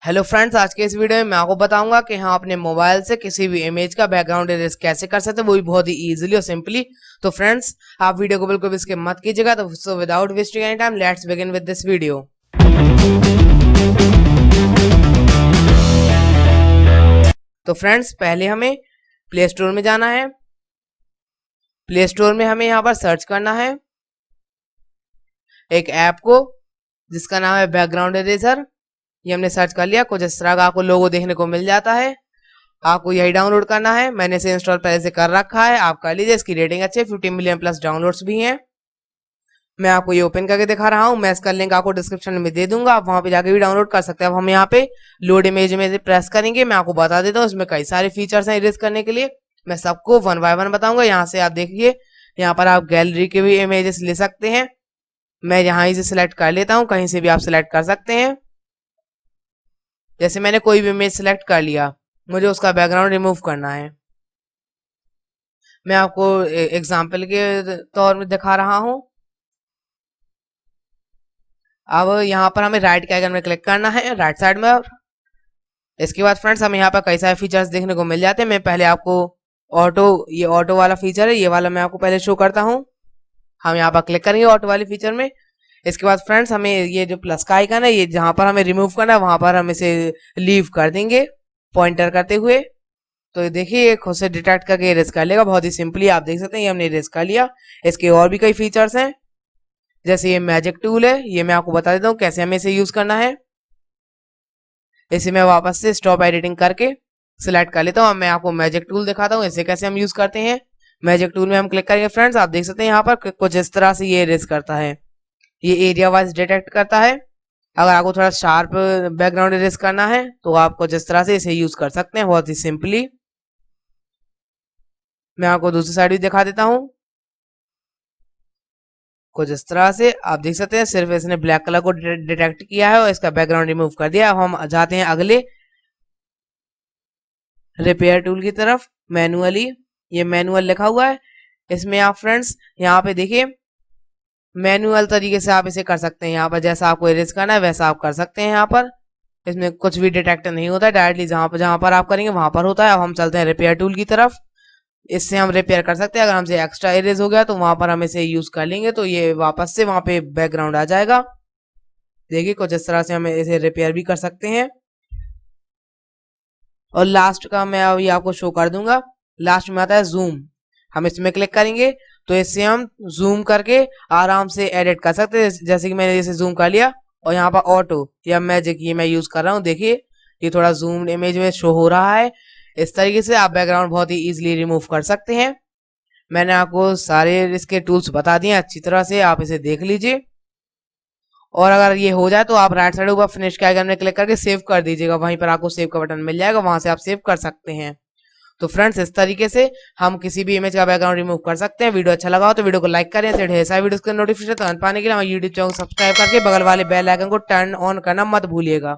Hello friends, आज के इस वीडियो में मैं आपको बताऊंगा कि हम अपने मोबाइल से किसी भी इमेज का बैकग्राउंड इरेज कैसे कर सकते हैं, वो भी बहुत ही इजीली और सिंपली। तो फ्रेंड्स, आप वीडियो को बिल्कुल भी स्किप मत कीजिएगा। तो so without wasting any time, let's begin with this video. तो फ्रेंड्स, पहले हमें प्ले स्टोर में जाना है। प्ले स्टोर में हमें यहाँ पर सर्च करना है एक ऐप को जिसका नाम है बैकग्राउंड इरेजर। ये हमने सर्च कर लिया। कुछ इस तरह का आपको लोगो देखने को मिल जाता है। आपको यही डाउनलोड करना है। मैंने इसे इंस्टॉल पहले से कर रखा है, आप कर लीजिए। इसकी रेटिंग अच्छी है, 50 मिलियन प्लस डाउनलोड्स भी हैं। मैं आपको ये ओपन करके दिखा रहा हूँ। मैं इसका लिंक आपको डिस्क्रिप्शन में दे दूंगा, आप वहां पे जाके भी डाउनलोड कर सकते हैं। अब हम यहाँ पे लोड इमेज में प्रेस करेंगे। मैं आपको बता देता हूँ, इसमें कई सारे फीचर्स हैं इरेज करने के लिए। मैं सबको वन बाय वन बताऊंगा। यहाँ से आप देखिए, यहाँ पर आप गैलरी के भी इमेजेस ले सकते हैं। मैं यहाँ से सिलेक्ट कर लेता हूँ, कहीं से भी आप सिलेक्ट कर सकते हैं। जैसे मैंने कोई भी इमेज सिलेक्ट कर लिया, मुझे उसका बैकग्राउंड रिमूव करना है। मैं आपको एग्जाम्पल के तौर में दिखा रहा हूं। अब यहाँ पर हमें राइट के आइकन में क्लिक करना है, राइट साइड में। इसके बाद फ्रेंड्स, हमें यहाँ पर कई सारे फीचर्स देखने को मिल जाते हैं। मैं पहले आपको ये ऑटो वाला फीचर है, ये वाला मैं आपको पहले शो करता हूँ। हम यहाँ पर क्लिक करेंगे ऑटो वाले फीचर में। इसके बाद फ्रेंड्स, हमें ये जो प्लस का आइकन है, ये जहां पर हमें रिमूव करना है वहां पर हम इसे लीव कर देंगे पॉइंटर करते हुए। तो ये देखिए, ये खुद से डिटेक्ट करके इरेज कर लेगा बहुत ही सिंपली। आप देख सकते हैं, ये हमने इरेज कर लिया। इसके और भी कई फीचर्स हैं, जैसे ये मैजिक टूल है। ये मैं आपको बता देता हूँ कैसे हमें इसे यूज करना है। इसे मैं वापस से स्टॉप एडिटिंग करके सिलेक्ट कर लेता हूँ। अब मैं आपको मैजिक टूल दिखाता हूँ, इसे कैसे हम यूज करते हैं। मैजिक टूल में हम क्लिक करेंगे फ्रेंड्स, आप देख सकते हैं यहाँ पर कुछ इस तरह से ये इरेज करता है। ये एरिया वाइज डिटेक्ट करता है। अगर आपको थोड़ा शार्प बैकग्राउंड इरेज करना है तो आपको जिस तरह से इसे यूज कर सकते हैं बहुत ही सिंपली। मैं आपको दूसरी साइड भी दिखा देता हूं। कुछ इस तरह से आप देख सकते हैं, सिर्फ इसने ब्लैक कलर को डिटेक्ट किया है और इसका बैकग्राउंड रिमूव कर दिया। अब हम जाते हैं अगले रिपेयर टूल की तरफ। मैनुअली, ये मैनुअल लिखा हुआ है। इसमें आप फ्रेंड्स यहाँ पे देखिए, मैनुअल तरीके से आप इसे कर सकते हैं। यहाँ पर जैसा आपको इरेज करना है वैसा आप कर सकते हैं। यहाँ पर इसमें कुछ भी डिटेक्ट नहीं होता है, डायरेक्टली जहां पर आप करेंगे वहां पर होता है। अब हम चलते हैं रिपेयर टूल की तरफ। इससे हम रिपेयर कर सकते हैं। अगर हमसे एक्स्ट्रा इरेज हो गया तो वहां पर हम इसे यूज कर लेंगे, तो ये वापस से वहां पे बैकग्राउंड आ जाएगा। देखिए, कुछ इस तरह से हम इसे रिपेयर भी कर सकते हैं। और लास्ट का मैं अभी आपको शो कर दूंगा। लास्ट में आता है जूम। हम इसमें क्लिक करेंगे तो इससे हम जूम करके आराम से एडिट कर सकते हैं। जैसे कि मैंने इसे जूम कर लिया, और यहाँ पर ऑटो या मैजिक ये मैं यूज कर रहा हूँ। देखिए, ये थोड़ा जूम इमेज में शो हो रहा है। इस तरीके से आप बैकग्राउंड बहुत ही इजीली रिमूव कर सकते हैं। मैंने आपको सारे इसके टूल्स बता दिए अच्छी तरह से, आप इसे देख लीजिए। और अगर ये हो जाए तो आप राइट साइड ऊपर फिनिश के आइकन में क्लिक करके सेव कर दीजिएगा। वहीं पर आपको सेव का बटन मिल जाएगा, वहां से आप सेव कर सकते हैं। तो फ्रेंड्स, इस तरीके से हम किसी भी इमेज का बैकग्राउंड रिमूव कर सकते हैं। वीडियो अच्छा लगा हो तो वीडियो को लाइक करें। ऐसा वीडियो के नोटिफिकेशन तुरंत पाने के लिए हमारे यूट्यूब चैनल को सब्सक्राइब करके बगल वाले बेल आइकन को टर्न ऑन करना मत भूलिएगा।